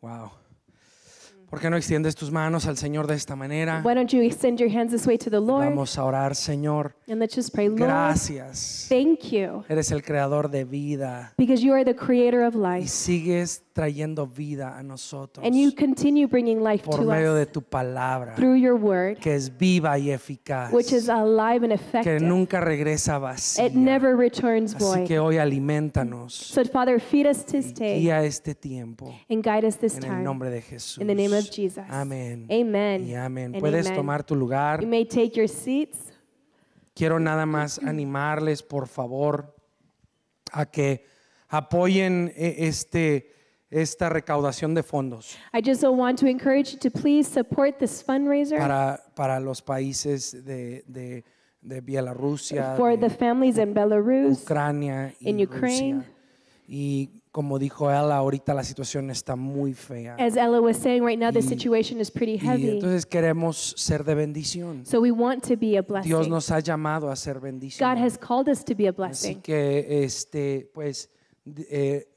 Wow. ¿Por qué no extiendes tus manos al Señor de esta manera? Why don't you extend your hands this way to the Lord? Vamos a orar, Señor. And let's just pray, Lord, Gracias. thank you, Eres el creador de vida because you are the creator of y life. sigues trayendo vida a nosotros And you continue bringing life por to medio de us tu palabra, through your word, que es viva y eficaz, which is alive and que effective. nunca regresa It vacía. never returns Así void. que hoy alimentanos So, Father, feed us y this day guía este tiempo and guide us this en el time. nombre de Jesús. In the name of Jesus. Amén. Amen. Y amén. And Puedes amen. tomar tu lugar. You may take your seats. Quiero nada más animarles, por favor, a que apoyen esta recaudación de fondos I just want to encourage you to please support this fundraiser para los países de Bielorrusia, for the de families in Belarus. Ucrania y in Ukraine. Rusia. Y como dijo Ella, ahorita la situación está muy fea. As Ella was saying, right now the Y- situation is pretty Y heavy. entonces queremos ser de bendición. So we want to be a Dios blessing. nos ha llamado a ser bendición. God has called us to be a Así blessing. que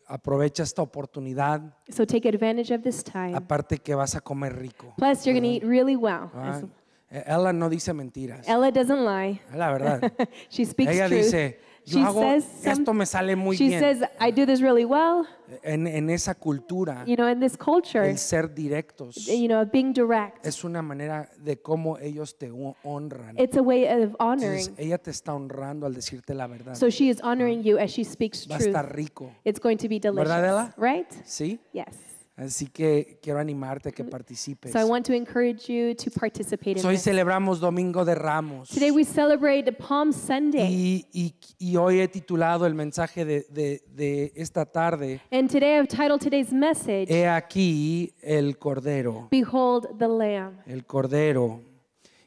aprovecha esta oportunidad. So take advantage of this time. Aparte que vas a comer rico. Plus, you're going to eat really well. ¿verdad? Ella no dice mentiras. Ella doesn't lie. Es la verdad. She speaks Ella truth. dice, yo She hago, says esto me sale muy she bien. says, I do this really well. En esa cultura, You know, in this culture, el ser directos you know, being direct, es una manera de cómo ellos te honran. it's a way of Entonces, honoring. ella te está honrando al decirte la verdad. So she is honoring you as she speaks Va a truth. estar rico, It's going to be ¿verdad, Ella? delicious, right? ¿sí? Yes. Así que quiero animarte a que participes. So I want to encourage you to participate in Hoy this. celebramos Domingo de Ramos. Today we celebrate Palm Sunday. Y hoy he titulado el mensaje de esta tarde, And today I've titled today's message, He aquí el Cordero, Behold the Lamb. el Cordero.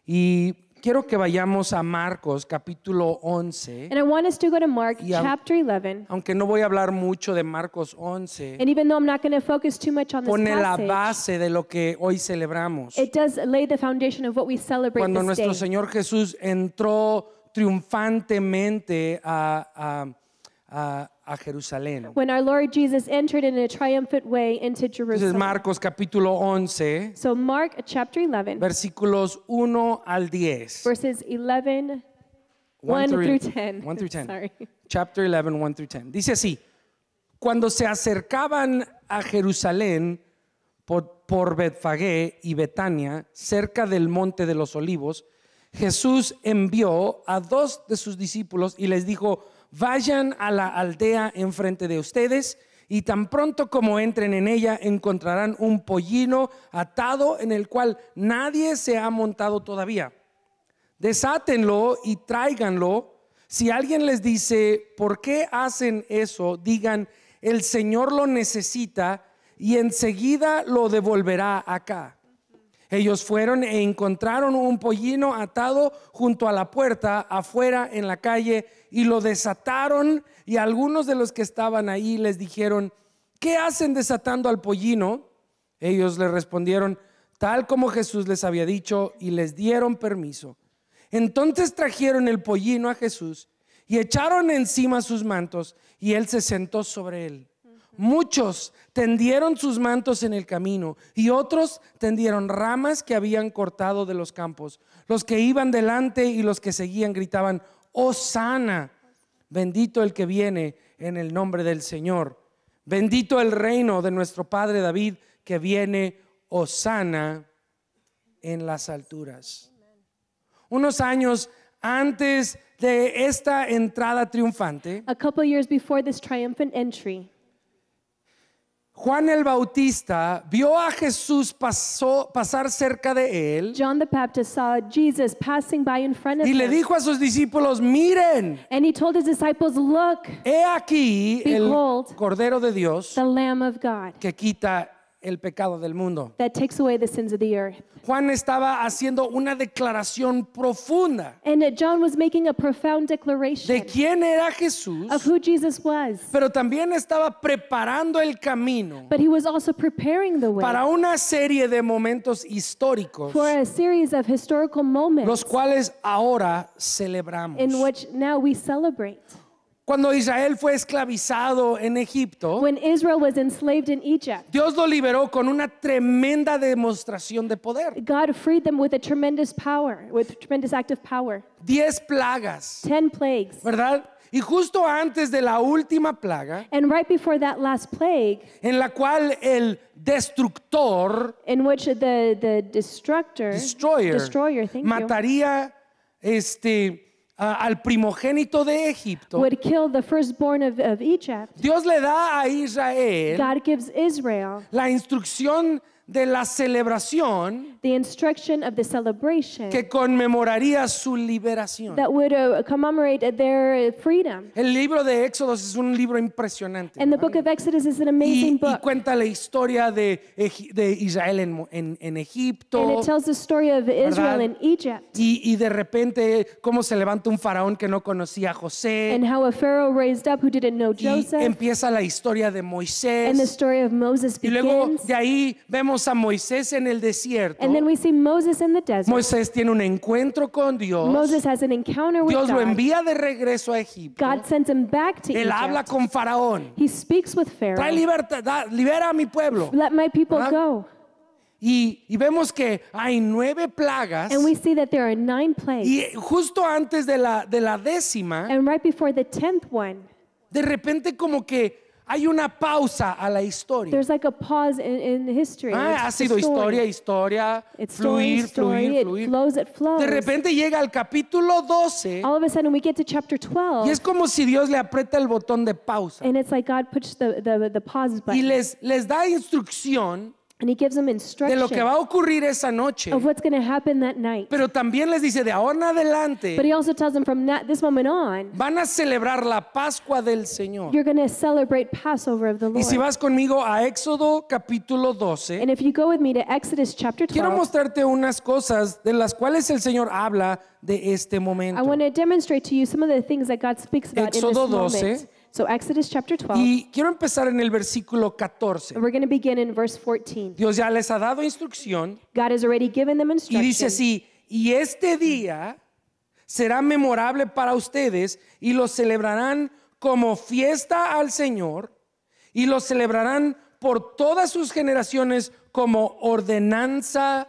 Y quiero que vayamos a Marcos capítulo 11, And I want us to go to Mark Y a- chapter 11. aunque no voy a hablar mucho de Marcos 11, And even though I'm not going to focus too much on this pone la passage, base de lo que hoy celebramos. it does lay the foundation of what we celebrate Cuando this nuestro day. Señor Jesús entró triunfantemente a Jerusalén. When our Lord Jesus entered in a triumphant way into Entonces Jerusalem. Marcos capítulo 11, So Mark chapter 11, versículos 1 al 10. verses 11, 1 through 10. 1 through 10. Sorry. Chapter 11, 1 through 10. Dice así: cuando se acercaban a Jerusalén por Betfagé y Betania, cerca del monte de los olivos, Jesús envió a 2 de sus discípulos y les dijo: vayan a la aldea enfrente de ustedes, y tan pronto como entren en ella encontrarán un pollino atado en el cual nadie se ha montado todavía. Desátenlo y tráiganlo. Si alguien les dice: ¿por qué hacen eso?, digan: el Señor lo necesita y enseguida lo devolverá acá. Ellos fueron e encontraron un pollino atado junto a la puerta afuera en la calle, y lo desataron, y algunos de los que estaban ahí les dijeron: ¿qué hacen desatando al pollino? Ellos le respondieron tal como Jesús les había dicho, y les dieron permiso. Entonces trajeron el pollino a Jesús y echaron encima sus mantos, y él se sentó sobre él. Muchos tendieron sus mantos en el camino, y otros tendieron ramas que habían cortado de los campos. Los que iban delante y los que seguían gritaban: Hosana, bendito el que viene en el nombre del Señor. Bendito el reino de nuestro padre David, que viene, Hosana en las alturas. Unos años antes de esta entrada triunfante, A couple years before this triumphant entry, Juan el Bautista vio a Jesús pasar cerca de él John the Baptist saw Jesus passing by in front of y le him. dijo a sus discípulos: miren, And he told his disciples, look, he aquí el Behold, Cordero de Dios the Lamb of God que quita el pecado del mundo. that takes away the sins of the earth. Juan estaba haciendo una declaración profunda And John was making a profound de declaration quién era Jesús, of who Jesus was. pero también estaba preparando el camino But he was also preparing the way para una serie de momentos históricos, for a series of historical los moments cuales ahora celebramos. in which now we celebrate. Cuando Israel fue esclavizado en Egipto, When Israel was enslaved in Egypt, Dios lo liberó con una tremenda demostración de poder. God freed them with a tremendous power, with a tremendous act of power. 10 plagas, 10 plagues. ¿verdad? Y justo antes de la última plaga, And right before that last plague, en la cual el destructor, in which the destroyer, thank you, mataría al primogénito de Egipto, would kill the firstborn of Egypt, Dios le da a Israel God gives Israel la instrucción de la celebración the instruction of the celebration que conmemoraría su liberación. that would commemorate their freedom. El libro de Éxodos es un libro impresionante. And the ¿verdad? book of Exodus is an amazing Y book. cuenta la historia de Israel en Egipto. And it tells the story of Israel ¿verdad? in Egypt Y de repente cómo se levanta un faraón que no conocía a José. and how a Pharaoh raised up who didn't know Y Joseph. empieza la historia de And the Moisés. story of Moses Y luego begins. de ahí vemos a Moisés en el desierto. And then we see Moses in the desert. Moisés tiene un encuentro con Dios. Moses has an encounter with Dios lo God. envía de regreso a Egipto. God sends him back to Él habla Egypt. con Faraón. He speaks with Trae Pharaoh. libertad, libera a mi pueblo. Let my people ¿verdad? go. Y vemos que hay 9 plagas. And we see that there are 9 plagues. Y justo antes de la 10ª, And right before the 10th one, de repente como que hay una pausa a la historia. there's like a pause in history. Ha It's the sido story. historia, It's story, fluir, story. fluir, fluir. It flows. De repente llega al capítulo 12 All of a sudden we get to chapter y 12 es como si Dios le aprieta el botón de pausa and it's like God puts the pause y button les da instrucción and he gives them de instruction lo que va a ocurrir esa noche, of what's going to happen that night. pero también les dice de ahora en adelante But he also tells them from this moment on, van a celebrar la Pascua del Señor. you're going to celebrate Passover of the Y si Lord. vas conmigo a Éxodo capítulo 12, And if you go with me to Exodus chapter quiero 12, mostrarte unas cosas de las cuales el Señor habla de este I momento. want to demonstrate to you some of the things that God speaks about in Éxodo this 12. moment. So Exodus chapter 12, Y quiero empezar en el versículo 14. we're going to begin in verse 14. Dios ya les ha dado instrucción God has already given them y dice instruction. así, y este día será memorable para ustedes y lo celebrarán como fiesta al Señor y lo celebrarán por todas sus generaciones como ordenanza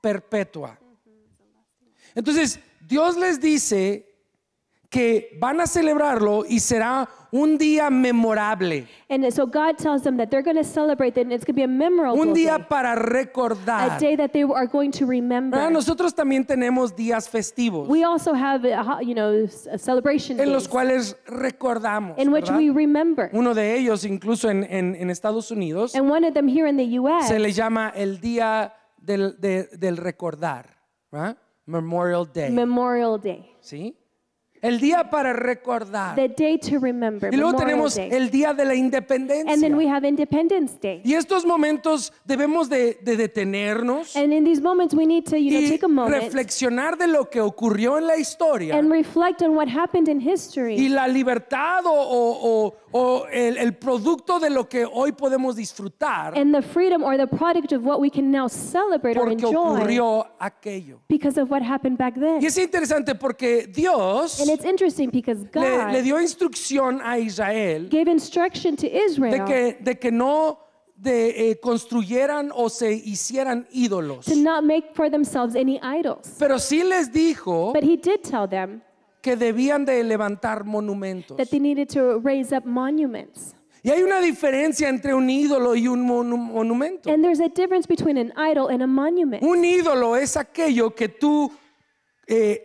perpetua. Entonces, Dios les dice que van a celebrarlo y será un día memorable, And so God tells them that they're going to celebrate it and it's going to be a memorable un día day, para a recordar. day that they are going to remember. Nosotros también tenemos días festivos We also have, celebration en los days cuales recordamos, in which ¿verdad? we remember. Uno de ellos, incluso en Estados Unidos, And one of them here in the U.S. se le llama el día del recordar, ¿verdad? Memorial Day, Memorial Day. ¿sí? El día para recordar. The day to remember. Y luego Memorial tenemos Day. el día de la And then we independencia. have Independence Day. Y estos momentos debemos de detenernos And in these moments we need to, y take a moment reflexionar de lo que ocurrió en la historia and reflect on what happened in y history la libertad o el producto de lo que hoy podemos disfrutar and the freedom or the product of what we can now celebrate or porque enjoy ocurrió aquello. because of what happened back then. Y es interesante porque Dios And it's interesting because le God dio instrucción a Israel gave instruction to Israel de que no construyeran o se hicieran ídolos. to not make for themselves any idols. Pero sí les dijo But he did tell them que debían de levantar monumentos. that they needed to raise up monuments. Y hay una diferencia entre un ídolo y un monumento. And there's a difference between an idol and a monument. Un ídolo es aquello que tú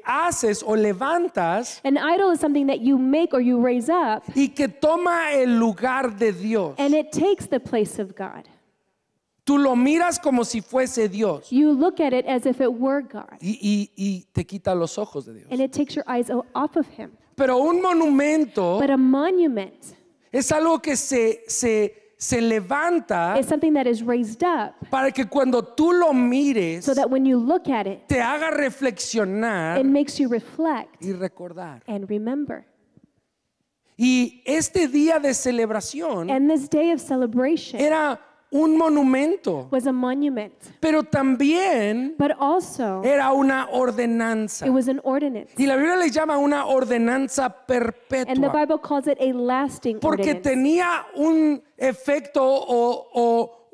haces o levantas An idol is something that you make or you raise up, y que toma el lugar de Dios. and it takes the place of God. Tú lo miras como si fuese Dios You look at it as if it were God, y te quita los ojos de Dios. and it takes your eyes off of Him. Pero un monumento But a monument es algo que se levanta is something that is raised up para que cuando tú lo mires so that when you look at it, te haga reflexionar it makes you reflect y recordar. and remember. Y este día de celebración And this day of celebration era un monumento, was a monument, pero también but also era una ordenanza. it was an ordinance. Y la Biblia le llama una ordenanza And the perpetua, Bible calls it a lasting porque ordinance. tenía un efecto o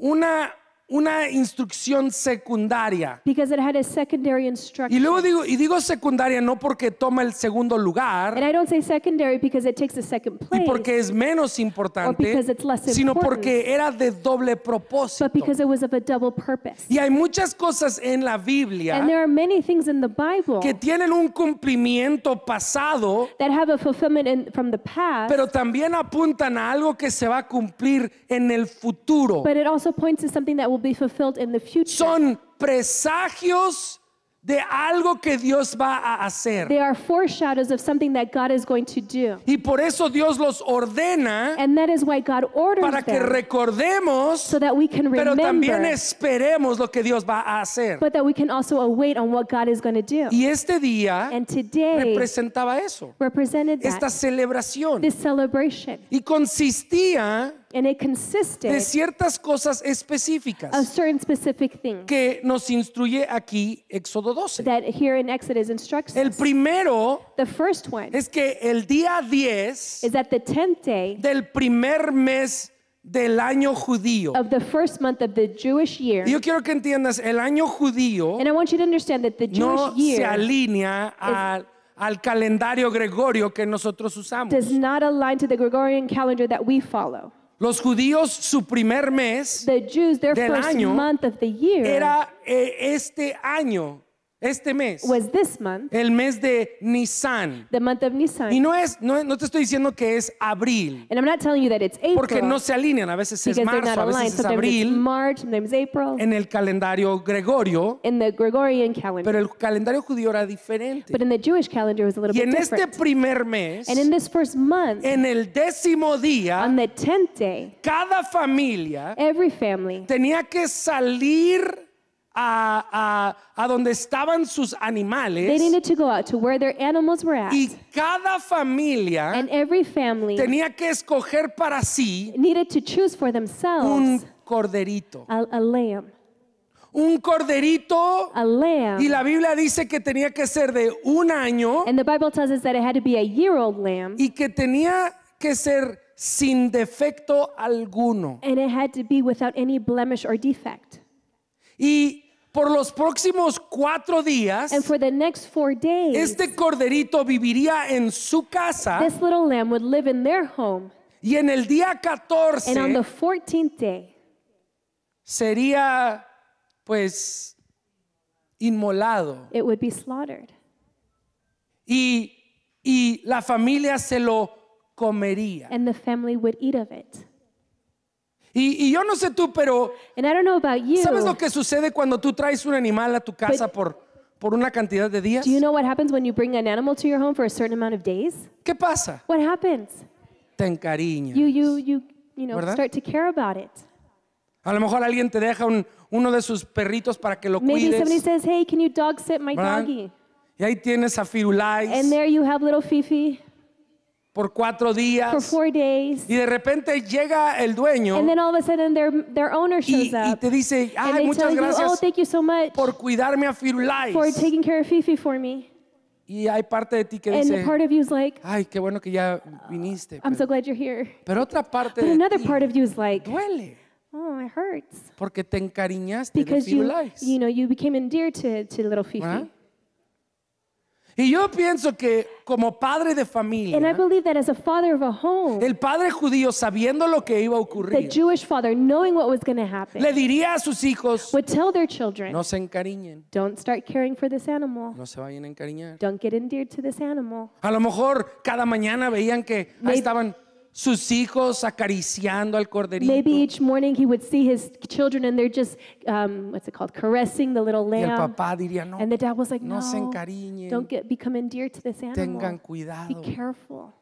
una instrucción secundaria. Because it had a secondary Y instruction. luego digo secundaria no porque toma el segundo lugar And I don't say secondary because it takes the second y place, porque es menos importante, because it's less sino important. porque era de doble propósito. but because it was of a double purpose. Y hay muchas cosas en la And Biblia there are many things in the Bible que tienen un cumplimiento pasado, that have a fulfillment from the past, pero también apuntan a algo que se va a cumplir en el futuro. but it also points to something that will be fulfilled in the future. Son presagios de algo que Dios va a hacer. They are foreshadows of something that God is going to do. Y por eso Dios los ordena And that is why God orders para que them, recordemos, so that we can pero también remember, esperemos lo que Dios va a hacer. but that we can also await on what God is going to do. Y este día And today representaba eso, represented esta that, celebración. this celebration. Y consistía And it de consisted ciertas cosas of específicas certain specific things que nos instruye aquí Éxodo 12. that here in Exodus instructs El us. primero The first one es que el día 10 is that the 10th day del primer mes del año judío. of the first month of the Jewish year. Y yo quiero que entiendas, el año judío And I want you to understand that the no Jewish se year alinea al calendario gregorio que nosotros usamos. does not align to the Gregorian calendar that we follow. Los judíos, su primer mes The Jews, their del first año month of the year era este mes, was this month, el mes de Nisan. the month of Y Nisan. no te estoy diciendo que es abril, And I'm not telling you that it's April, porque no se alinean, a veces es because they're marzo, not a aligned. veces es Sometimes it's abril March, sometimes April, en el calendario gregorio, in the Gregorian calendar. pero el calendario judío era diferente. But in the Jewish calendar, it was a little Y bit en este different. primer mes, And in this first month, en el 10º día, on the 10th day, cada familia every family tenía que salir a donde estaban sus they animales needed to go out to where their animals were at. y cada familia And every family tenía que escoger para sí needed to choose for un themselves corderito. a lamb. Un corderito, A lamb. y la Biblia dice que tenía que ser de un año And the Bible tells us that it had to be a year-old lamb, y que tenía que ser sin defecto alguno. and it had to be without any blemish or defect. Y por los próximos 4 días, And for the next 4 days, este corderito viviría en su casa this little lamb would live in their home. y en el día And on the 14 14th day, sería pues inmolado it would be slaughtered. y la familia se lo comería. And the family would eat of it. Y yo no sé tú, pero And I don't know about you. ¿sabes lo que sucede cuando tú traes un animal a tu casa por una cantidad de días? Do you know what happens when you bring an animal to your home for a certain amount of days? ¿Qué pasa? What happens? Te encariñas. You know, ¿Verdad? start to care about it. A lo mejor alguien te deja uno de sus perritos para que lo Maybe somebody cuides. says, "Hey, can you dog sit my ¿Verdad? doggy?" Y ahí tienes a Firulais And there you have little Fifi por 4 for días. 4 days. Y de repente llega el dueño And then all of a sudden their owner shows y up. te dice, And ay, they muchas tell you, "Oh, gracias thank you so much por cuidarme a Firulais. for taking care of Fifi for me." Y hay parte de ti que And dice, part of you is like, ay, qué bueno que ya viniste. "I'm so glad you're here." Pero otra parte But de another ti part of you is like, duele "Oh, it hurts." porque te encariñaste de Because Firulais. you became endeared to little Fifi. ¿verdad? Y yo pienso que como padre de And I familia, believe that as a father of a home, el padre judío, sabiendo lo que iba a the ocurrir, Jewish father, knowing what was going to happen, le diría a sus hijos, would tell their children, no se encariñen, "Don't start caring for this animal. no se vayan a encariñar. Don't get endeared to this animal." A lo mejor cada mañana veían que ahí estaban sus hijos acariciando al corderito. Maybe each morning he would see his children and they're just, caressing the little Y el lamb. papá diría, no, And the dad was like, no "No, se encariñen, don't become endeared to this tengan animal. Be cuidado. careful."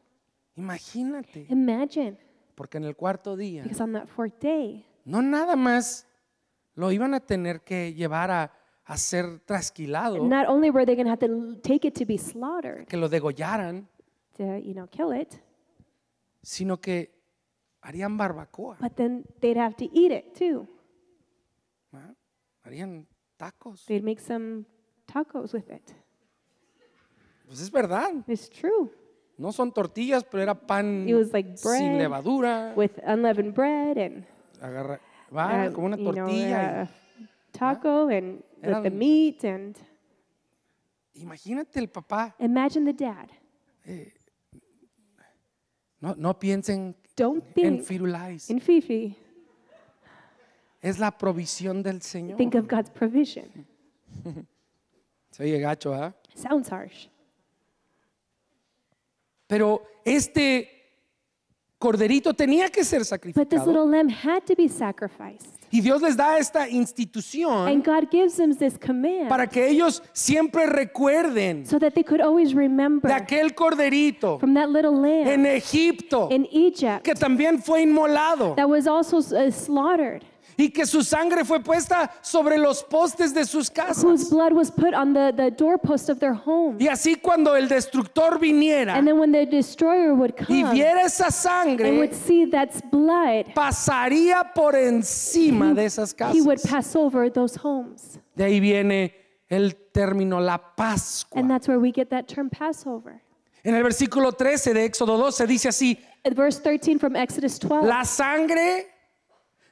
Imagínate, Imagine, porque en el 4º día, because on that 4th day, no nada más lo iban a tener que llevar a ser trasquilado, not only were they going to have to take it to be slaughtered, que lo degollaran, to, kill it, sino que harían barbacoa, but then they'd have to eat it too. ¿verdad? Harían tacos. They'd make some tacos with it. Pues es verdad, It's true. no son tortillas, pero era pan It was like sin bread levadura. with unleavened bread and Como una tortilla. taco and with the Eran- meat and Imagínate el papá. imagine the dad. No piensen Don't en think Firulais. in Fifi. Es la provisión del Señor. Think of God's provision. Se oye gacho, ¿ah? Sounds harsh. Pero este corderito tenía que ser But this sacrificado. little lamb had to be sacrificed. Y Dios les da esta institución And God gives them this command para que ellos siempre recuerden so that they could always remember de aquel corderito from that little lamb en Egipto in Egypt que también fue inmolado that was also slaughtered, y que su sangre fue puesta sobre los postes de sus whose casas. blood was put on the doorpost of their home. Y así cuando el destructor viniera And then when the destroyer would y come viera esa and sangre, would see that's blood, pasaría por encima de esas he would casas. pass over those homes. De ahí viene el término la Pascua. And that's where we get that term Passover. En el versículo 13 de Éxodo 12 dice así: At verse 13 from Exodus 12. la sangre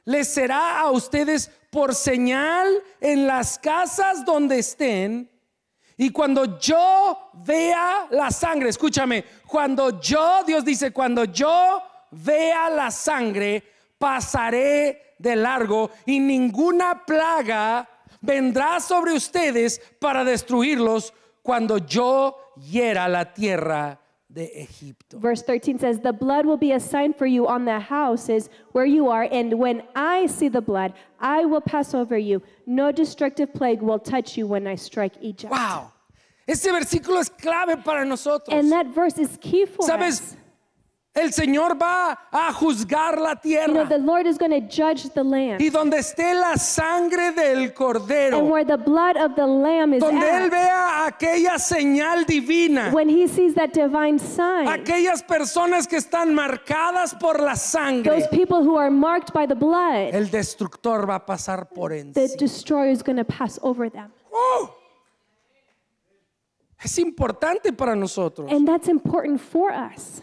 les será a ustedes por señal en las casas donde estén. Y cuando yo vea la sangre, escúchame, Dios dice, cuando yo vea la sangre, pasaré de largo y ninguna plaga vendrá sobre ustedes para destruirlos cuando yo hiera la tierra de Egipto. Verse 13 says, the blood will be a sign for you on the houses where you are, and when I see the blood, I will pass over you. No destructive plague will touch you when I strike Egypt. Wow, este versículo es clave para nosotros. And that verse is key for ¿Sabes? us. El Señor va a juzgar la You know, tierra. the Lord is going to judge the land. Y donde esté la sangre del And cordero, where the blood of the lamb is donde Él at, vea aquella señal divina, when he sees that divine sign, aquellas personas que están marcadas por la those sangre, people who are marked by the blood, el destructor va a pasar por the encima. destroyer is going to pass over them. ¡Oh! Es importante para nosotros. And that's important for us.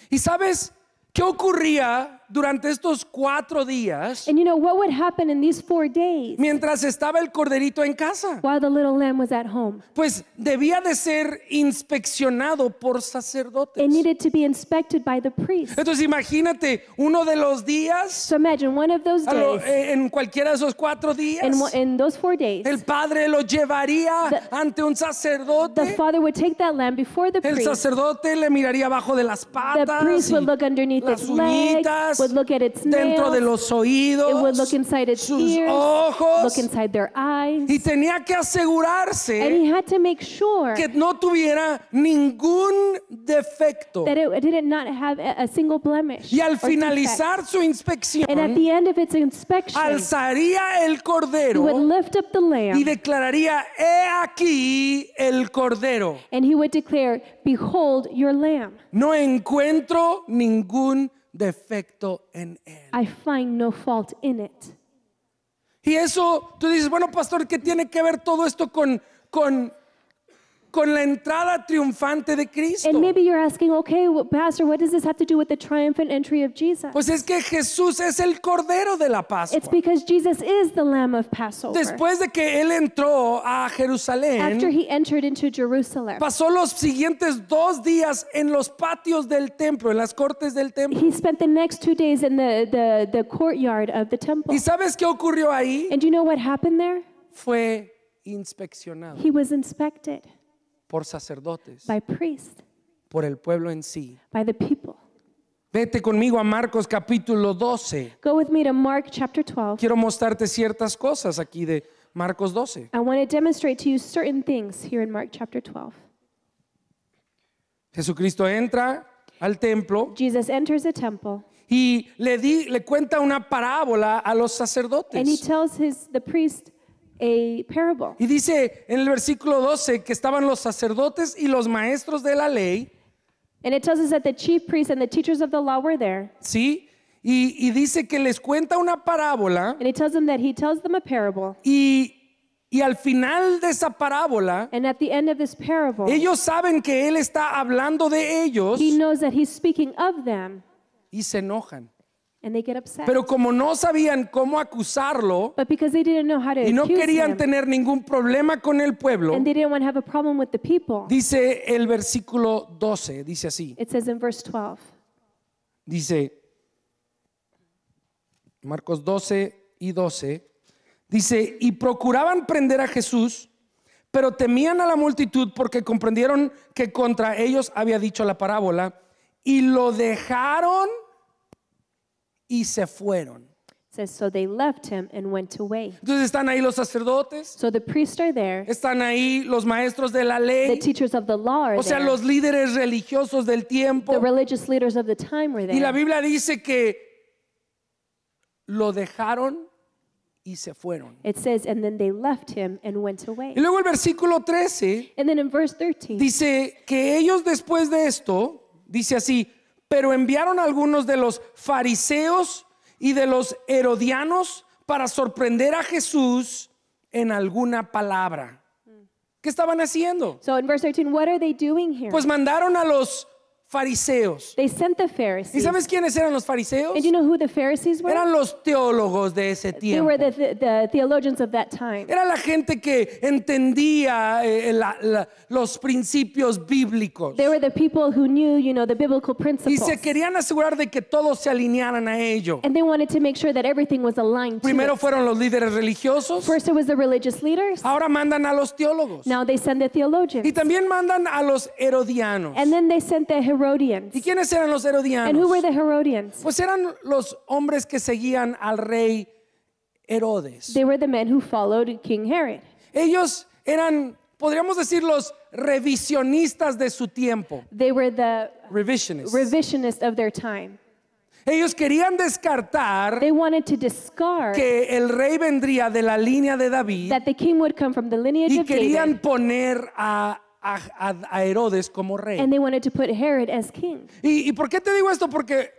¿Y sabes qué ocurría durante estos 4 días And you know what would happen in these 4 days mientras estaba el corderito en casa? while the little lamb was at home? Pues debía de ser inspeccionado por sacerdotes. It needed to be inspected by the priest. Entonces imagínate uno de los días, So imagine one of those days, en cualquiera de esos 4 días, in those 4 days, el padre lo llevaría ante un the sacerdote. father would take that lamb before the El priest. sacerdote le miraría abajo de las The patas, priest y would look underneath las its legs, uñitas, would look at its dentro de nails, los oídos, it would look inside its sus ears, ojos, look inside their eyes. y tenía que And asegurarse he had to make sure que no tuviera ningún defecto. that it did not have a single blemish. Y al or defect. finalizar su inspección, And at the end of its inspection, alzaría el he would cordero lift up the y lamb declararía: he aquí el cordero. and he would declare, behold your lamb. No encuentro ningún defecto en él. I find no fault in it. Y eso, tú dices, bueno, pastor, ¿qué tiene que ver todo esto con la entrada triunfante de Cristo? And maybe you're asking, okay, well, Pastor, what does this have to do with the triumphant entry of Jesus? Pues es que Jesús es el cordero de la Pascua. It's because Jesus is the Lamb of Passover. Después de que Él entró a Jerusalén, After he entered into Jerusalem, pasó los siguientes 2 días en los patios del templo, en las cortes del templo. he spent the next 2 days in the courtyard of the temple. ¿Y sabes qué ocurrió ahí? And do you know what happened there? Fue inspeccionado He was inspected por sacerdotes, by priests, por el pueblo en sí. by the people. Vete conmigo a Marcos capítulo 12. Go with me to Mark chapter 12. Quiero mostrarte ciertas cosas aquí de Marcos 12. I want to demonstrate to you certain things here in Mark chapter 12. Jesucristo entra al templo Jesus enters the temple y le cuenta una parábola a los and he sacerdotes. tells the priest a parable. Y dice en el versículo 12 que estaban los sacerdotes y los maestros de la ley, And it tells us that the chief priests and the teachers of the law were there. ¿sí? y dice que les cuenta una parábola And he tells them that he tells them a parable. y al final de esa parábola, And at the end of this parable, ellos saben que él está hablando de ellos he knows that he's speaking of them, y se enojan. and they get upset. Pero como no sabían cómo acusarlo But because they didn't know how to y no accuse querían him, tener ningún problema con el pueblo, and they didn't want to have a problem with the people, dice el versículo 12, dice así, it says in verse 12, dice Marcos 12:12, dice, y procuraban prender a Jesús, pero temían a la multitud porque comprendieron que contra ellos había dicho la parábola y lo dejaron y se fueron. it says, so they left him and went away. Entonces están ahí los sacerdotes, So the priests are there, están ahí los maestros de la the ley, teachers of the law are o sea, there, los líderes religiosos del tiempo. the religious leaders of the time were Y la there. Biblia dice que lo dejaron y se fueron. It says, and then they left him and went away. Y luego el versículo 13 And then in verse 13, dice que ellos después de esto, dice así, pero enviaron a algunos de los fariseos y de los herodianos para sorprender a Jesús en alguna palabra. ¿Qué estaban haciendo? so in verse 13, what are they doing here? Pues mandaron a los fariseos. They sent the ¿Y Pharisees. sabes quiénes eran los fariseos? And you know who the Pharisees were? Eran los teólogos de ese They tiempo. were the theologians of that time. Era la gente que entendía los principios bíblicos They were the people who knew, you know, the biblical y principles. se querían asegurar de que todos se alinearan a ello. And they wanted to make sure that everything was aligned to Primero it. fueron los líderes religiosos, First it was the religious leaders. ahora mandan a los teólogos Now they send the y theologians. también mandan a los herodianos. And then they sent the Herodians. ¿Y quiénes eran los herodianos? And who were the Herodians? Pues eran los hombres que seguían al rey Herodes. They were the men who followed King Herod. Ellos eran, podríamos decir, los revisionistas de su tiempo. They were the Revisionists. revisionists of their time. Ellos querían descartar They wanted to discard que el rey vendría de la línea de David that the king would come from the lineage y of querían David. poner a Herodes como rey. And they wanted to put Herod as king. ¿Y por qué te digo esto? Porque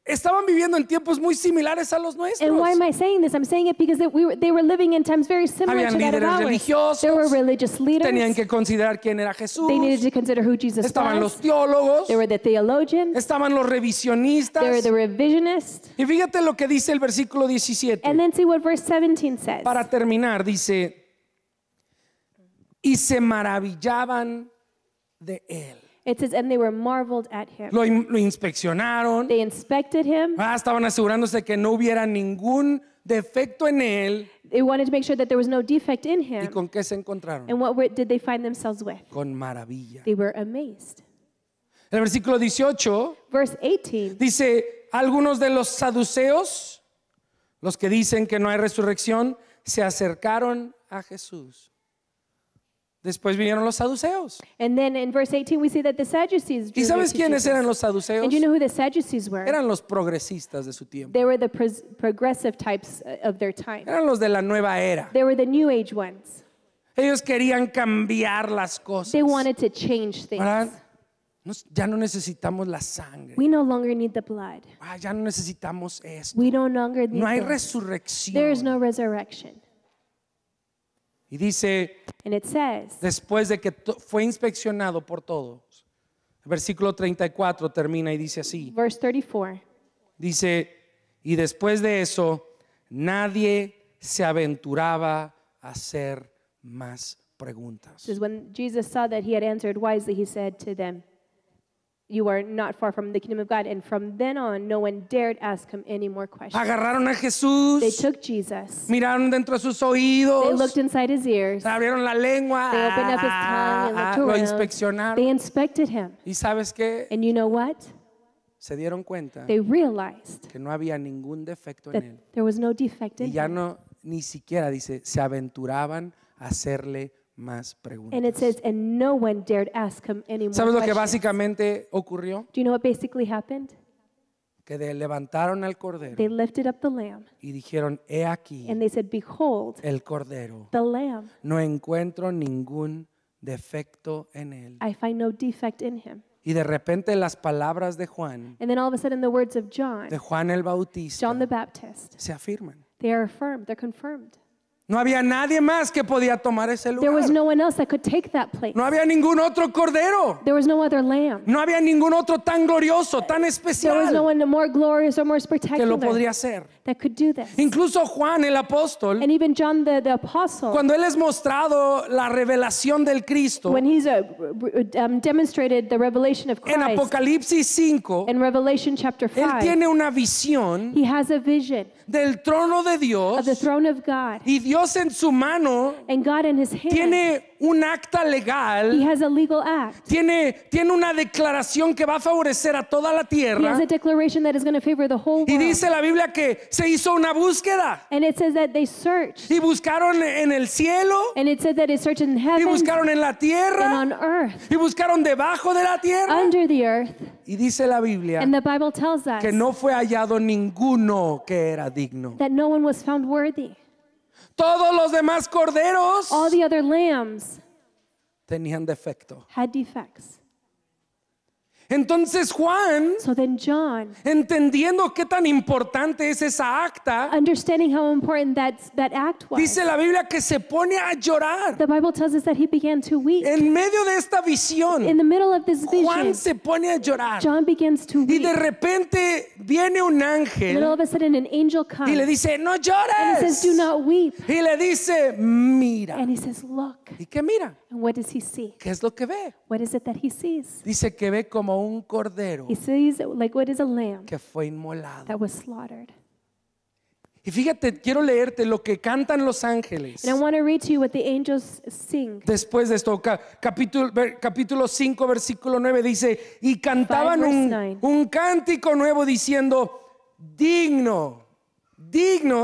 estaban viviendo en tiempos muy similares a los nuestros. And why am I saying this? I'm saying it because they were living in times very similar Habían to that of líderes ours. religiosos, There were religious leaders. Tenían que considerar quién era Jesús. They needed to consider who Jesus Estaban los was. teólogos, There were the theologians. estaban los There were revisionistas. the revisionists. Y fíjate lo que dice el versículo 17. And then see what verse 17 says. Para terminar, dice, y se maravillaban de él. It says, and they were marveled at him. Lo inspeccionaron. They inspected him. Estaban asegurándose que no hubiera ningún defecto en él. They wanted to make sure that there was no defect in ¿Y him. con qué se encontraron? And what did they find themselves with? Con maravilla. They were amazed. El versículo 18 Verse 18. dice, algunos de los saduceos, los que dicen que no hay resurrección, se acercaron a Jesús. Después vinieron los saduceos. And then in verse 18 we see that the Sadducees ¿Y drew near sabes to quiénes Jesus. eran los saduceos? And you know who the Sadducees were? Eran los progresistas de su tiempo. They were the progressive types of their time. Eran los de la nueva era. They were the New Age ones. Ellos querían cambiar las cosas. They wanted to change things. ¿Verdad? Ya no necesitamos la sangre. We no longer need the blood. Ya no necesitamos esto. We no longer need No hay this. resurrección. There is no resurrection. Y dice, And it says, después de que fue inspeccionado por todos, el versículo 34 termina y dice así. verse 34, Dice, y después de eso, nadie se aventuraba a hacer más preguntas. says, when Jesus saw that he had answered wisely, he said to them, you are not far from the kingdom of God. And from then on, no one dared ask him any more questions. Agarraron a Jesús, They took Jesus. miraron dentro de sus They oídos, looked inside his ears. abrieron la lengua, They opened up his tongue and looked lo around. inspeccionaron. They inspected him. ¿Y sabes qué? And you know what? Se dieron cuenta They realized que no había ningún defecto that en él. there was no defect Y in ya him. no, ni siquiera, dice, se aventuraban a hacerle más And it preguntas. says, and no one dared ask him any more ¿Sabes lo que questions. básicamente ocurrió? Do you know what basically happened? Que levantaron al cordero They lifted up the lamb y dijeron, he aquí and they said, behold, el cordero. the lamb. No encuentro ningún defecto en él. I find no defect in him. Y de repente las palabras de Juan And then all of a sudden the words of John el Bautista, the Baptist, se afirman. they are affirmed, they're confirmed. No había nadie más que podía tomar ese There was lugar. no one else that could take that place. No había ningún otro cordero. There was no other lamb. No había ningún otro tan glorioso, tan There was no especial one more glorious or more que lo spectacular podría hacer. that could do this. Incluso Juan el apóstol, And even John the apostle, cuando él es mostrado la revelación del Cristo when he's demonstrated the revelation of en Christ Apocalipsis 5, in Revelation chapter él 5, tiene una visión he has a vision del trono de of the Dios throne of God, y Dios en su mano and God in his hand. tiene un acta He legal, has a legal act. tiene una declaración que va a favorecer a toda la He has tierra. a declaration that is going to favor the whole Y world. dice la Biblia que se hizo una búsqueda And it says that they searched. y buscaron en el cielo And it said that it searched in y heaven buscaron en la and tierra on earth, y buscaron debajo de la tierra. under the earth. Y dice la Biblia And the Bible tells us que no fue hallado ninguno que era digno. that no one was found worthy. Todos los demás corderos All the other lambs tenían defecto. had defects. Entonces Juan, So then John, entendiendo qué tan importante es esa acta, understanding how important that act was, dice la Biblia que se pone a llorar. the Bible tells us that he began to weep. En medio de esta visión, In the middle of this Juan vision, se pone a llorar. John begins to Y weep. de repente viene un And then all ángel of a sudden an angel comes y le dice, no and he llores. says, do not weep. Y le dice, mira. And he says, look. ¿Y qué mira? And what does he see? ¿Qué es lo que ve? What is it that he sees? Dice que ve como un cordero He sees like what is a lamb que fue inmolado. that was slaughtered. Y fíjate, quiero leerte lo que cantan los ángeles. And I want to read to you what the angels sing. Después de esto, capítulo 5, versículo 9 dice, y cantaban 5 verse 9. un cántico nuevo diciendo, digno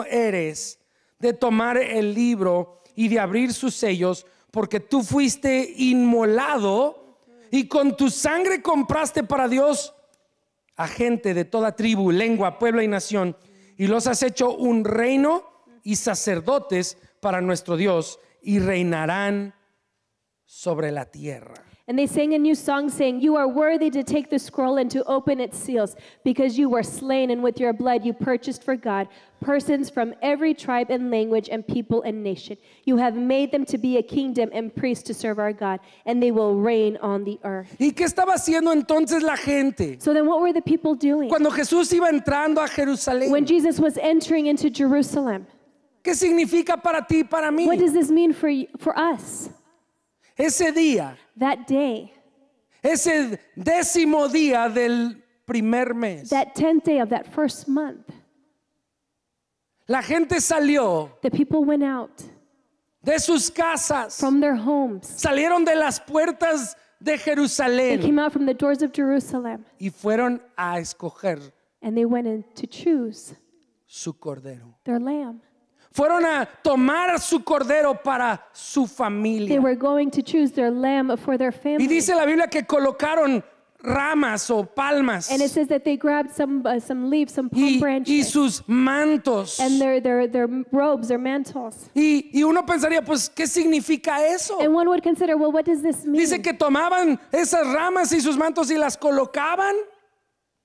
eres de tomar el libro y de abrir sus sellos, porque tú fuiste inmolado y con tu sangre compraste para Dios a gente de toda tribu, lengua, pueblo y nación, y los has hecho un reino y sacerdotes para nuestro Dios, y reinarán sobre la tierra. And they sang a new song saying, you are worthy to take the scroll and to open its seals, because you were slain, and with your blood you purchased for God persons from every tribe and language and people and nation. You have made them to be a kingdom and priests to serve our God, and they will reign on the earth. ¿Y qué estaba haciendo entonces la gente? So then what were the people doing? Cuando Jesús iba entrando a Jerusalén, When Jesus was entering into Jerusalem, ¿qué significa para ti y para mí? what does this mean for us? Ese día, That day, ese 10º día del primer mes, that 10th day of that first month, la gente salió the people went out de sus casas, from their homes. salieron de las puertas de They Jerusalén came out from the doors of Jerusalem, y fueron a escoger and they went in to choose su cordero. their lamb. Fueron a tomar su cordero para su They familia. were going to choose their lamb for their Y family. dice la Biblia que colocaron ramas o palmas And it says that they grabbed some leaves, some palm y branches, sus mantos. and their robes, their mantles. Y uno pensaría, pues, ¿qué significa eso? And one would consider, well, what does this mean? Dice que tomaban esas ramas y sus mantos y las colocaban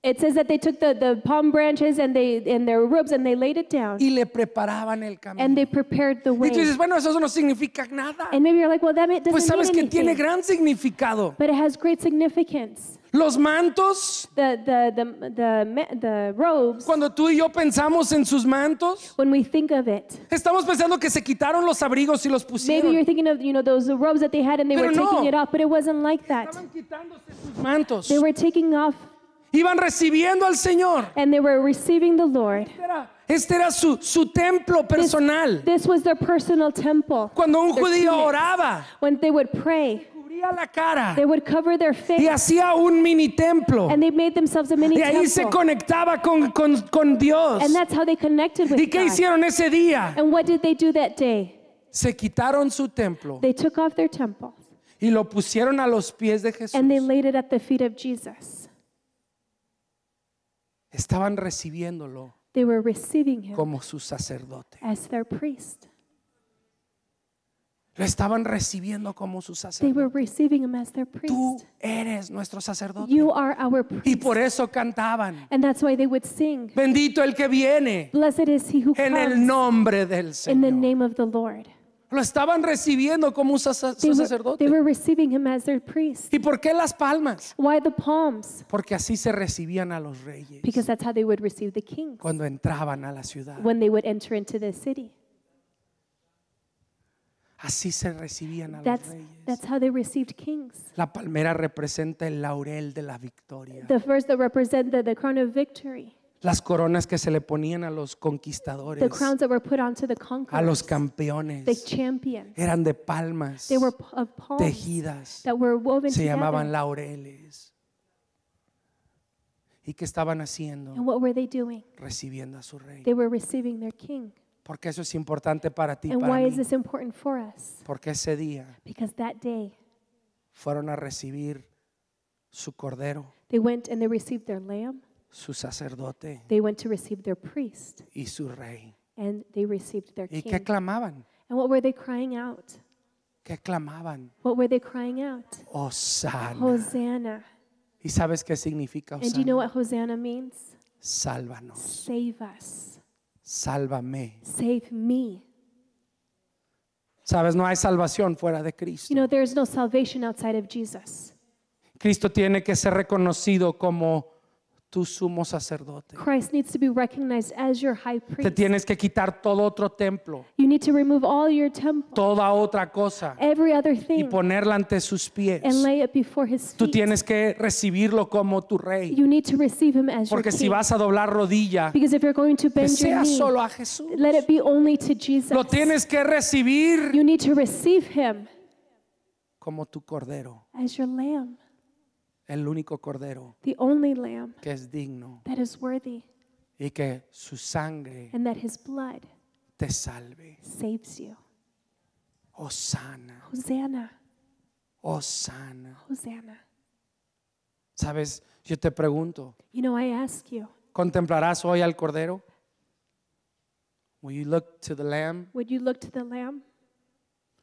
It says that they took the palm branches and their robes and they laid it down y le preparaban el camino. and they prepared the Y tú dices, way. bueno, eso no significa nada. And maybe you're like, well, that doesn't Pues sabes mean que tiene anything. gran significado. But it has great significance. Los mantos, The robes, cuando tú y yo pensamos en sus mantos, when we think of it, estamos pensando que se quitaron los abrigos y los maybe you're pusieron. thinking of those robes that they had and they Pero were taking no. it off, but it wasn't like that. Estaban quitándose sus mantos. They were taking off Iban recibiendo al Señor. and they were receiving the Lord. Este era su templo personal. This was their personal temple. Cuando un Their judío tunics. oraba, When they would pray, cubría la cara they would cover their y face hacía un mini templo. and they made themselves a mini Y ahí se temple. conectaba con Dios. And that's how they connected with ¿Y qué God. hicieron ese día? And what did they do that day? Se quitaron su templo They took off their temple y lo pusieron a los pies de Jesús. and they laid it at the feet of Jesus. Estaban recibiéndolo They were receiving him como su sacerdote. as their priest. Lo estaban recibiendo como su They were sacerdote. receiving him as their Tú priest. eres nuestro sacerdote. You are our Y por priest. eso cantaban. And that's why they would sing, Bendito el que viene blessed is he who en el comes nombre del in the Señor. name of the Lord. Lo estaban recibiendo como su sacerdote. They were receiving him as their priest. ¿Y por qué las palmas? Why the palms? Porque así se recibían a los reyes Because that's how they would receive the kings cuando entraban a la ciudad. when they would enter into the city. Así se recibían a los That's reyes. how they received kings. La palmera representa el laurel de la victoria. The first that represented the crown of victory, Las coronas que se le ponían a los the conquistadores, crowns that were put onto the a conquerors, los the campeones, champions. eran de palmas They were of palms tejidas. that were woven Se llamaban together. laureles. ¿Y qué estaban haciendo? And what were they doing? Recibiendo a su rey. They were receiving their king. Porque eso es importante para ti y And para why is mí. this important for us? Porque ese día Because that day fueron a recibir su cordero, they went and they received their lamb, su sacerdote they went to receive their priest, y su rey. and they received their ¿Y king. qué clamaban? And what were they crying out? ¿Qué clamaban? What were they crying out? Hosanna. Hosanna. ¿Y sabes qué significa And do you know Hosanna? what Hosanna means? Sálvanos. Save us. Sálvame. Save me. Sabes, no hay salvación fuera de You Cristo. know, there is no salvation outside of Jesus. Cristo tiene que ser reconocido como tu sumo sacerdote. Christ needs to be recognized as your high Te priest. tienes que quitar todo otro templo, You need to remove all your temple, toda otra cosa every other y thing, ponerla ante sus pies. and lay it before his Tú feet. tienes que recibirlo como tu rey. You need to receive him as your Porque si king. vas a doblar rodilla, Because if you're going to que bend your sea knee, solo a Jesús. let it be only to Jesus. Lo tienes que recibir You need to receive him como tu cordero, as your lamb, el único cordero the only lamb que es digno that is worthy, y que su sangre and that his blood te salve. saves you. Hosanna, Hosanna, Hosanna. Hosanna. Sabes, yo te pregunto, You know, I ask you, ¿contemplarás hoy al cordero? Will you look to the lamb? would you look to the lamb?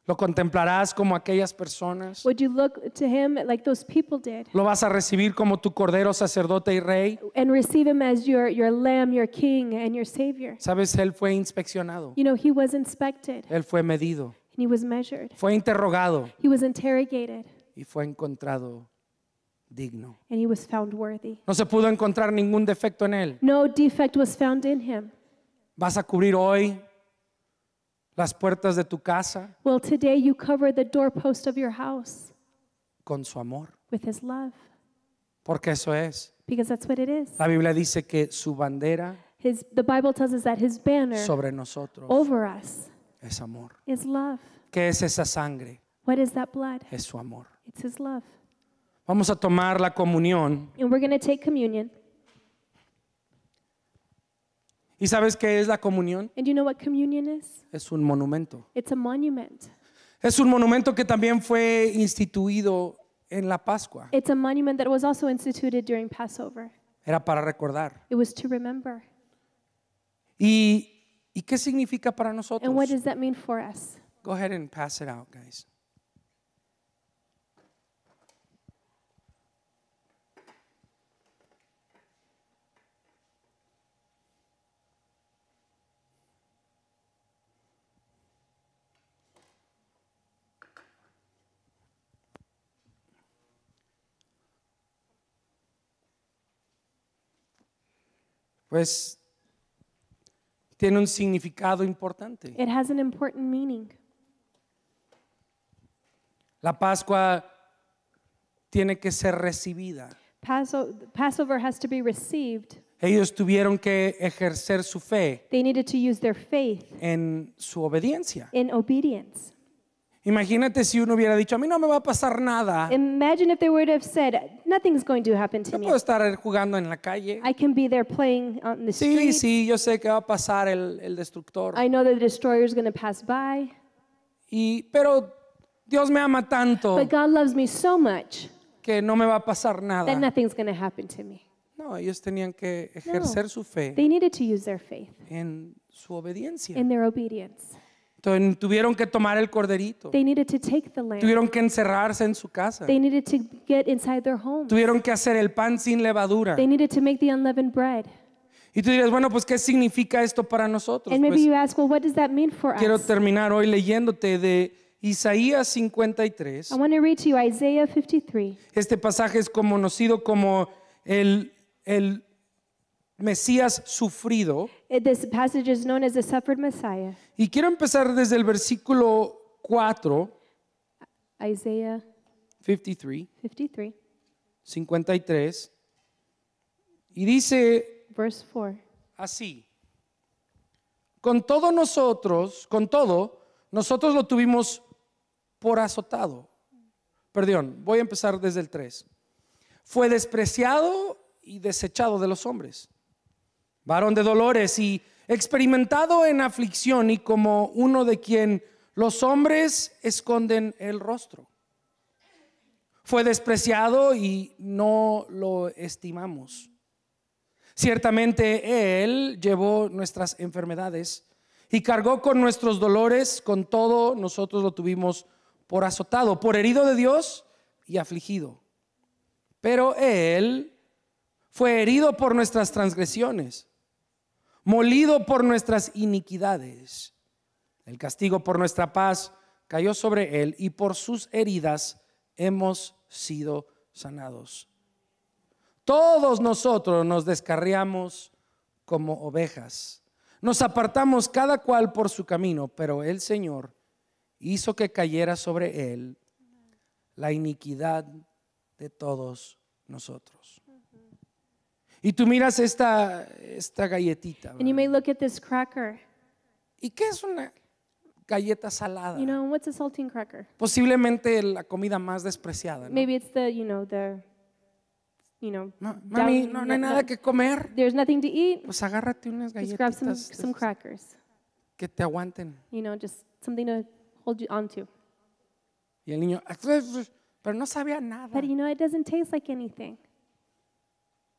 ¿Lo contemplarás como aquellas personas? Would you look to him like those people did ¿Lo vas a recibir como tu cordero, sacerdote y rey? and receive him as your lamb, your king, and your savior? Sabes, él fue inspeccionado, You know, he was inspected él fue medido, and he was measured. fue interrogado He was interrogated y fue encontrado digno. and he was found worthy. No se pudo encontrar ningún defecto en él. No defect was found in him. ¿Vas a cubrir hoy las puertas de tu casa Well, today you cover the doorpost of your house con su amor? with his love Porque eso es. because that's what it is. La Biblia dice que su bandera The Bible tells us that his banner sobre nosotros over us es amor. is love. ¿Qué es esa sangre? What is that blood? Es su amor. It's his love. Vamos a tomar la comunión. And we're going to take communion. ¿Y sabes qué es la comunión? And do you know what communion is? Es un monumento. It's a monument. Es un monumento que también fue instituido en la Pascua. It's a monument that was also instituted during Passover. Era para recordar. It was to remember. ¿Y qué significa para And what nosotros? does that mean for us? Go ahead and pass it out, guys. Pues tiene un significado importante. It has an important meaning. La Pascua tiene que ser recibida. Passover has to be received. Ellos tuvieron que ejercer su fe They needed to use their faith en su obediencia. in obedience. Imagínate si uno hubiera dicho, a mí no me va a pasar nada. Imagine if they would have said, nothing's going to happen to Yo me. puedo estar jugando en la calle. I can be there playing on the Sí, street. sí, yo sé que va a pasar el destructor. I know that the destroyer is going to pass by. Pero Dios me ama tanto But God loves me so much que no me va a pasar that nada. nothing's going to happen to me. No, ellos tenían que ejercer su fe They needed to use their faith en su obediencia. in their obedience. Entonces, tuvieron que tomar el corderito. They needed to take the lamb. Tuvieron que encerrarse en su casa. They needed to get inside their homes. Tuvieron que hacer el pan sin levadura. They needed to make the unleavened bread. Y tú dirás, bueno, pues ¿qué significa esto para nosotros? And maybe Pues you ask, well, what does that mean for quiero us? terminar hoy leyéndote de Isaías 53. I want to read to you Isaiah 53. Este pasaje es conocido como el Mesías sufrido. This passage is known as the suffered Messiah. Y quiero empezar desde el versículo 4, Isaiah 53, 53, 53. Y dice verse 4. así: con todo, nosotros lo tuvimos por azotado. Perdón, voy a empezar desde el 3. Fue despreciado y desechado de los hombres, varón de dolores y experimentado en aflicción, y como uno de quien los hombres esconden el rostro. Fue despreciado y no lo estimamos. Ciertamente Él llevó nuestras enfermedades y cargó con nuestros dolores. Con todo, nosotros lo tuvimos por azotado, por herido de Dios y afligido. Pero Él fue herido por nuestras transgresiones, molido por nuestras iniquidades. El castigo por nuestra paz cayó sobre Él, y por sus heridas hemos sido sanados. Todos nosotros nos descarriamos como ovejas, nos apartamos cada cual por su camino, pero el Señor hizo que cayera sobre Él la iniquidad de todos nosotros. Y tú miras esta galletita, And you may look at this cracker. ¿y qué es una galleta salada? You know, what's a saltine cracker? Posiblemente la comida más despreciada, ¿no? Maybe it's the No, mami, no hay nada que comer. there's nothing to eat. Pues agárrate unas Just grab galletitas some crackers. que te aguanten. Just something to hold you onto. Y el niño, pero no sabía nada. But it doesn't taste like anything.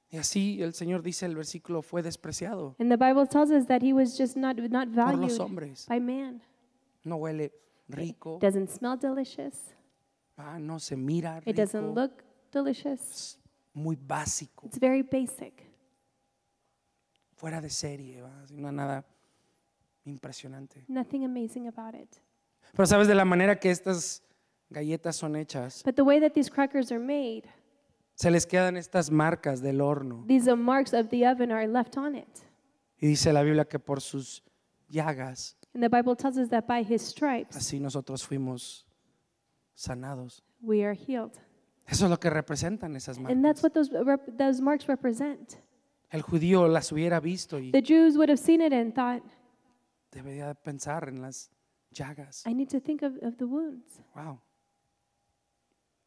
Y así el Señor dice, el versículo, fue despreciado And the Bible tells us that he was just not por los valued hombres. by man. No huele rico, It doesn't smell delicious. no se mira It doesn't rico, look delicious. es muy básico, It's very basic. fuera de serie, ¿va? No hay nada impresionante. Nothing amazing about it. Pero sabes, de la manera que estas galletas son hechas, But the way that these crackers are made, se les quedan estas marcas del horno. these marks of the oven are left on it. Y dice la Biblia que por sus llagas, And the Bible tells us that by his stripes así nosotros fuimos sanados. we are healed. Eso es lo que representan esas And that's marcas. what those marks represent. El judío las hubiera visto y The Jews would have seen it and thought, debería pensar en las llagas. I need to think of the wounds. Wow.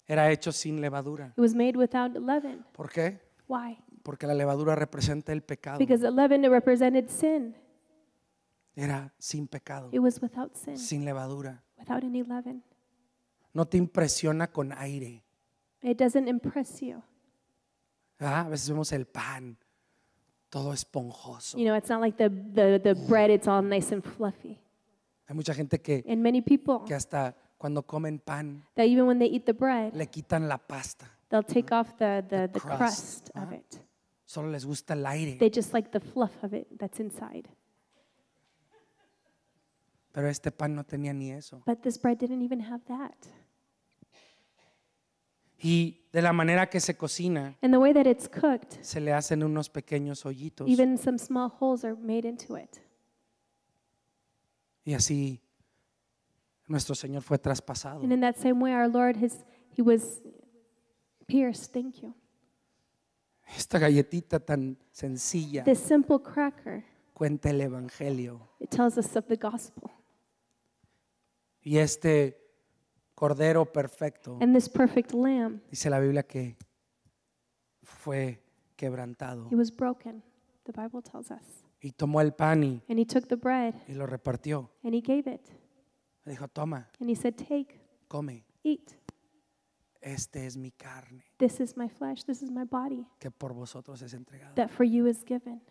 Era hecho sin levadura. It was made without leaven. ¿Por qué? Why? Porque la levadura representa el pecado. Because the leaven, it represented sin. Era sin pecado, It was without sin, sin levadura. without any leaven. No te impresiona con aire. It doesn't impress you. A veces vemos el pan, todo esponjoso. It's not like the bread, it's all nice and fluffy. Hay mucha gente que And many people, hasta cuando comen pan that even when they eat the bread, le quitan la pasta. they'll take off the crust. crust of it. Solo les gusta el aire. They just like the fluff of it that's inside. Pero este pan no tenía ni eso. But this bread didn't even have that. Y de la manera que se cocina, And the way that it's cooked, se le hacen unos pequeños hoyitos. even some small holes are made into it. Y así nuestro Señor fue traspasado. And in that same way, our Lord, he was pierced. Thank you. Esta galletita tan sencilla This simple cracker, cuenta el Evangelio. it tells us of the gospel. Y este Cordero perfecto, And this perfect lamb, dice la Biblia que fue quebrantado. he was broken, the Bible tells us. Y tomó el pan And he took the bread y lo repartió. and he gave it. Le dijo, toma, And he said, take, come. eat. Este es mi carne This is my flesh. This is my body que por vosotros es entregada. that for you is given.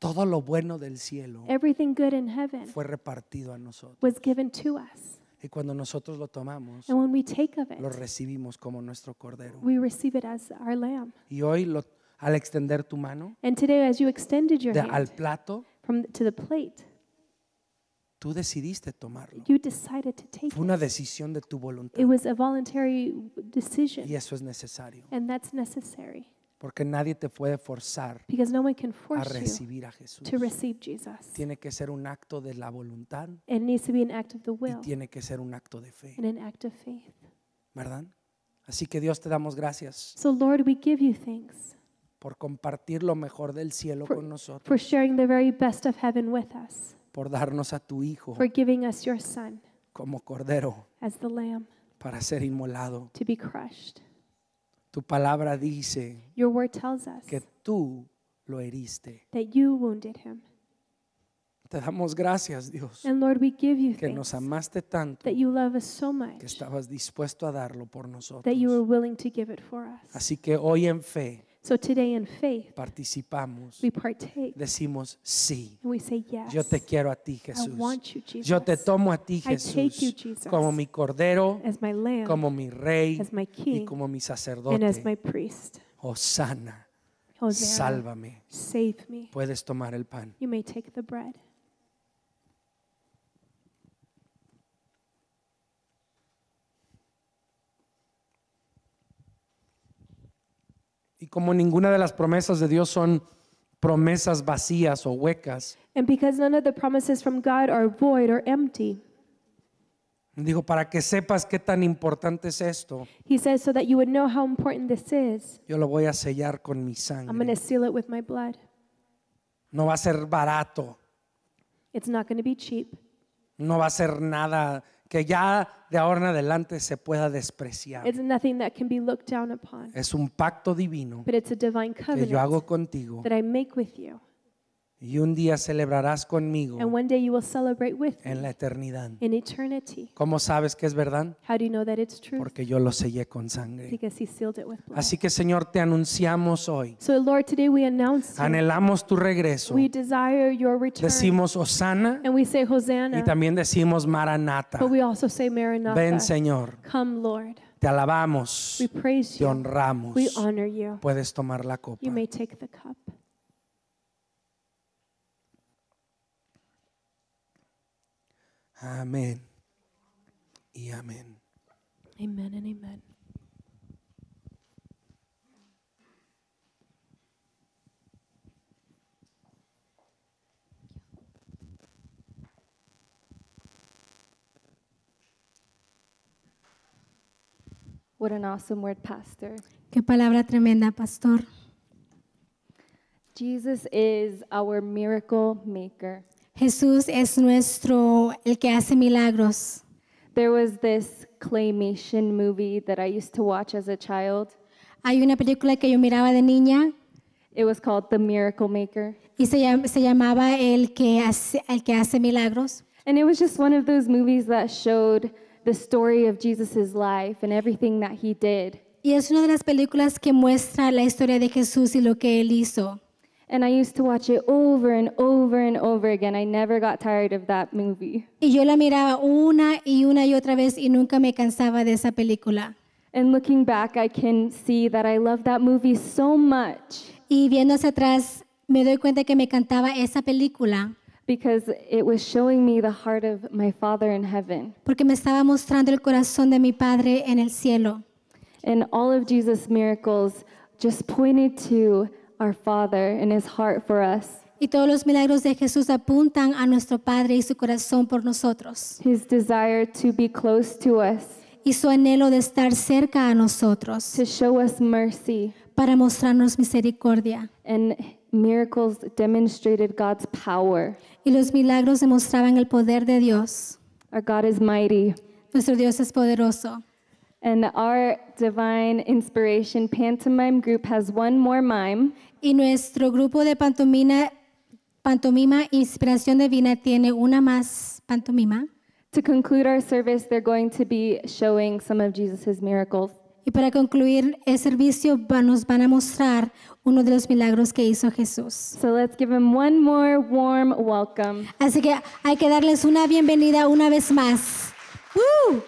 todo lo bueno del cielo Everything good in heaven fue repartido a nosotros. was given to us. Y cuando nosotros lo tomamos, And when we take of lo it, recibimos como nuestro cordero. we receive it as our lamb. Y hoy, al extender tu mano And today, as you extended your al hand plato, to the plate, tú decidiste tomarlo. you decided to take Fue una it. decisión de tu voluntad. It was a voluntary decision, Y eso es necesario. and that's necessary Porque nadie te puede forzar because no one can a force you recibir a Jesús. to receive Jesus. Tiene que ser un acto de la voluntad It needs to be an act of the y will tiene que ser un acto de fe, and an act of faith. ¿verdad? Así que Dios, te damos gracias So, Lord, we give you thanks por compartir lo mejor del cielo con nosotros, for sharing the very best of heaven with us, por darnos a tu Hijo for giving us your Son como cordero as the lamb para ser inmolado. to be crushed. Tu palabra dice Your word tells us que tú lo heriste. that you wounded him. Te damos gracias, Dios, And Lord, we give you que nos thanks amaste tanto that you love us so que much estabas dispuesto a darlo por that you were nosotros. willing to give it for us. Así que hoy en fe So today in faith, participamos, we partake decimos sí. and we say, yes, Yo te quiero a ti, I Jesús. want you, Jesus, Yo te tomo a ti, I take you, Jesús, Jesus, como mi cordero, as my lamb, como mi rey as my y king, como mi and as my sacerdote. priest. Hosana, Hosanna, sálvame. save me. Puedes tomar el pan. You may take the bread. Y como ninguna de las promesas de Dios son promesas vacías o huecas, And because none of the promises from God are void or empty, digo, para que sepas qué tan importante es esto, he says, so that you would know how important this is, yo lo voy a sellar con mi I'm going to sangre. seal it with my blood. No va a ser barato, It's not going to be cheap. no va a ser nada que ya de ahora en adelante se pueda despreciar. It's nothing that can be looked down upon, Es un pacto divino but it's a divine que covenant yo hago contigo that I make with you. y un día celebrarás conmigo And one day you will celebrate with en la me eternidad. in eternity. ¿Cómo sabes que es verdad? How do you know that it's true? Porque yo lo sellé con sangre. Because he sealed it with blood. Así que, Señor, te anunciamos hoy. So Lord, today we announce you. Anhelamos tu regreso. We desire your return. Decimos Hosana And we say y Hosanna, también decimos Maranata. but we also say Maranatha. Ven, Señor, Come, Lord. te alabamos, We praise te you. honramos. We honor you. Puedes tomar la copa. You may take the cup. Amén y amén. Amen and amen. What an awesome word, Pastor. Qué palabra tremenda, pastor. Jesus is our miracle maker. Jesús es el que hace milagros. There was this claymation movie that I used to watch as a child. Hay una película que yo miraba de niña It was called The Miracle Maker. y se llamaba el que hace milagros. And it was just one of those movies that showed the story of Jesus' life and everything that he did. Y es una de las películas que muestra la historia de Jesús y lo que él hizo. And I used to watch it over and over and over again. I never got tired of that movie. Y yo la miraba una y otra vez y nunca me cansaba de esa película. And looking back, I can see that I love that movie so much Y viendo hacia atrás, me doy cuenta que me encantaba esa película because it was showing me the heart of my Father in heaven. porque me estaba mostrando el corazón de mi Padre en el cielo. And all of Jesus' miracles just pointed to our Father and his heart for us, Y todos los milagros de Jesús apuntan a nuestro Padre y su corazón por nosotros. his desire to be close to us, Y su anhelo de estar cerca a nosotros to show us mercy. para mostrarnos misericordia. And miracles demonstrated God's power. Y los milagros demostraban el poder de Dios. Our God is mighty. Nuestro Dios es poderoso. And our Divine Inspiration Pantomime group has one more mime. Y nuestro grupo de pantomima Inspiración Divina tiene una más pantomima. To conclude our service, they're going to be showing some of Jesus' miracles. Y para concluir el servicio nos van a mostrar uno de los milagros que hizo Jesús. So let's give him one more warm welcome. Así que hay que darles una bienvenida una vez más. ¡Woo!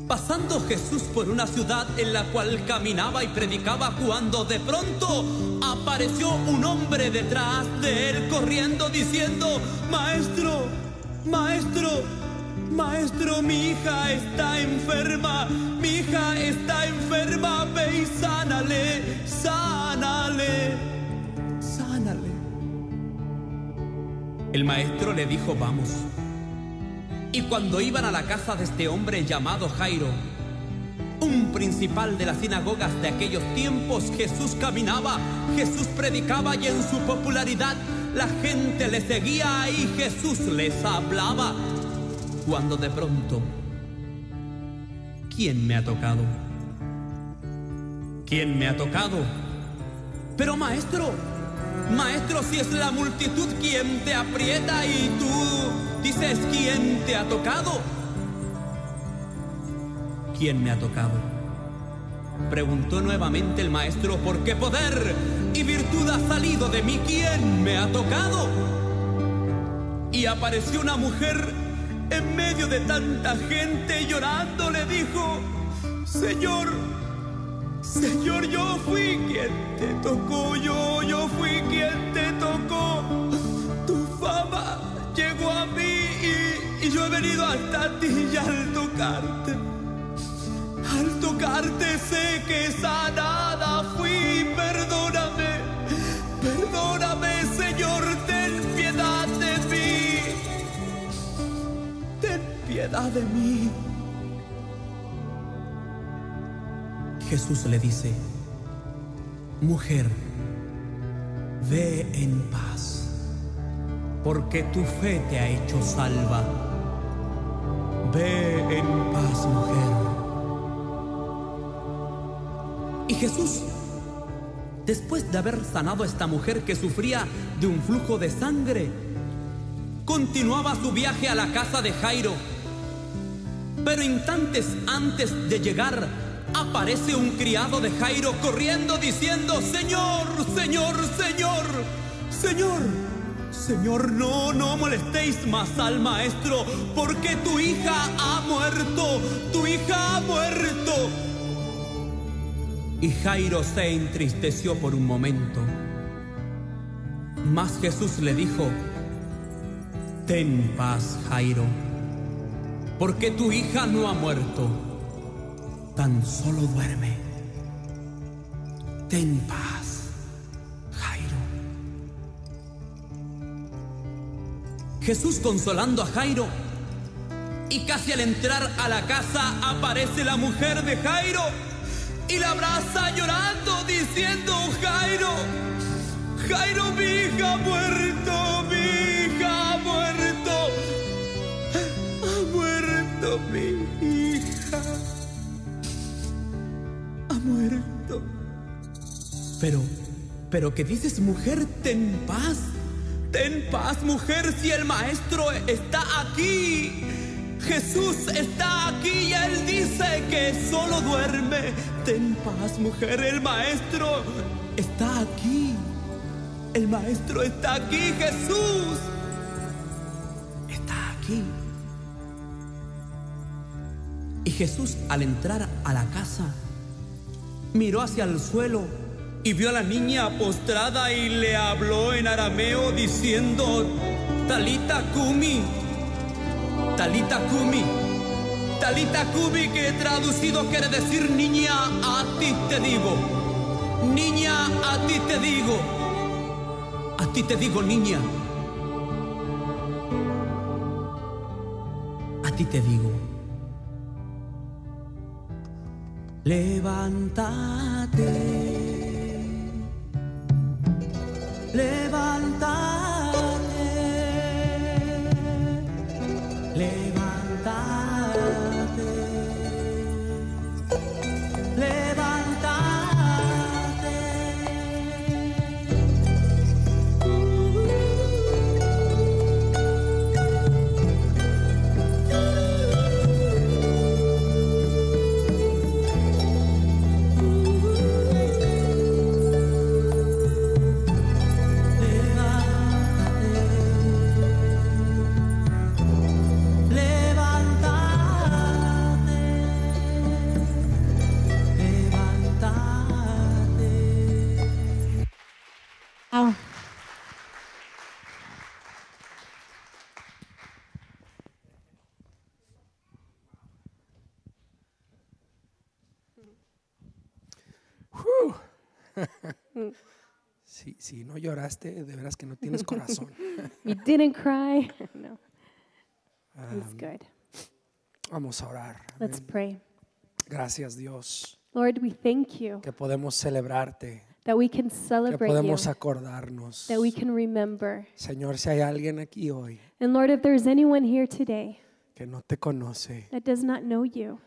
Pasando Jesús por una ciudad en la cual caminaba y predicaba, cuando de pronto apareció un hombre detrás de él corriendo diciendo: Maestro, maestro, maestro, mi hija está enferma, ve y sánale, sánale, sánale. El maestro le dijo: vamos. Y cuando iban a la casa de este hombre llamado Jairo, un principal de las sinagogas de aquellos tiempos, Jesús caminaba, Jesús predicaba, y en su popularidad la gente le seguía y Jesús les hablaba. Cuando de pronto, ¿quién me ha tocado? ¿Quién me ha tocado? Pero maestro, si es la multitud quien te aprieta y tú dices: ¿quién te ha tocado? ¿Quién me ha tocado? Preguntó nuevamente el maestro: ¿por qué poder y virtud ha salido de mí? ¿Quién me ha tocado? Y apareció una mujer en medio de tanta gente, llorando le dijo: Señor, Señor, yo fui quien te tocó, yo fui quien te tocó. Tu fama llegó a mí y yo he venido hasta ti, y al tocarte sé que sanada fui. Perdóname, perdóname, Señor, ten piedad de mí, ten piedad de mí. Jesús le dice: mujer, ve en paz, porque tu fe te ha hecho salva. Ve en paz, mujer. Y Jesús, después de haber sanado a esta mujer que sufría de un flujo de sangre, continuaba su viaje a la casa de Jairo. Pero instantes antes de llegar, aparece un criado de Jairo corriendo diciendo: Señor, Señor, Señor, Señor, Señor, no molestéis más al maestro, porque tu hija ha muerto, tu hija ha muerto. Y Jairo se entristeció por un momento. Mas Jesús le dijo: ten paz, Jairo, porque tu hija no ha muerto, tan solo duerme. Ten paz, Jairo. Jesús consolando a Jairo, y casi al entrar a la casa aparece la mujer de Jairo y la abraza llorando diciendo: Jairo, Jairo, mi hija ha muerto, mi hija ha muerto, ha muerto mi hija, ha muerto. Pero ¿qué dices, mujer? Ten paz, mujer, si el maestro está aquí. Jesús está aquí y él dice que solo duerme. Ten paz, mujer, el maestro está aquí. El maestro está aquí, Jesús está aquí. Y Jesús, al entrar a la casa, miró hacia el suelo y vio a la niña postrada y le habló en arameo diciendo: Talita Kumi, Talita Kumi, Talita Kumi, que traducido quiere decir: niña, a ti te digo, niña, a ti te digo, a ti te digo, niña, a ti te digo. Levántate, levántate, levántate, levántate. Wow. Si no lloraste, de veras que no tienes corazón. You didn't cry. No. It's good. Vamos a orar. Let's pray. Gracias, Dios, Lord, we thank you que podemos celebrarte, that we can que celebrate you, podemos acordarnos. that we can remember. Señor, si hay alguien aquí hoy And Lord, if there's anyone here today que no te conoce, that does not know you,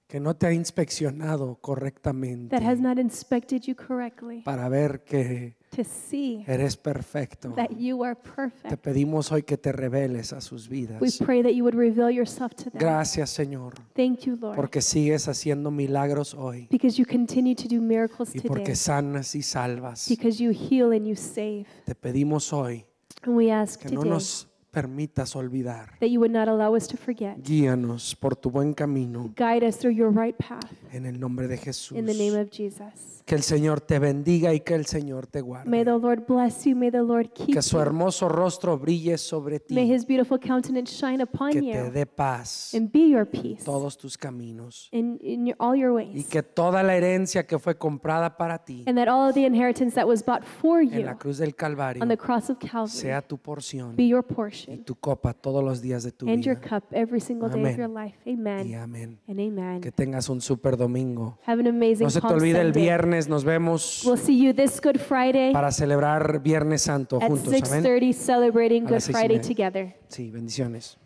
que no te ha inspeccionado correctamente that has not inspected you correctly, para ver que to see eres perfecto, that you are te perfect, pedimos hoy que te reveles a sus we vidas. pray that you would reveal yourself to them. Gracias, Señor, Thank you, Lord, porque sigues haciendo milagros hoy because you continue to do miracles y today, porque sanas y salvas. because you heal and you save. Te pedimos hoy And we ask que no today nos permitas olvidar. that you would not allow us to forget. Guíanos por tu buen camino Guide us through your right path en el nombre de Jesús. in the name of Jesus. Que el Señor te bendiga y que el Señor te May guarde. the Lord bless you. May the Lord keep Que su you. hermoso rostro brille sobre ti. May his beautiful countenance shine upon Que te you dé paz and be your peace en todos tus caminos. in all your Y ways. que toda la herencia que fue comprada para ti And that all of the inheritance that was bought for en you la cruz del Calvario on the cross of Calvary sea tu porción be your y portion tu copa todos los días de tu and your vida. cup every single day of Amén. your life. Y Amen amén. and amen. Que tengas un super domingo. Have an amazing No se te Palm olvide el Sunday. viernes, nos vemos We'll see you this Good Friday para celebrar Viernes Santo at juntos. Amén. 6:30 celebrating A Good las 6:30. Friday together. Sí, bendiciones.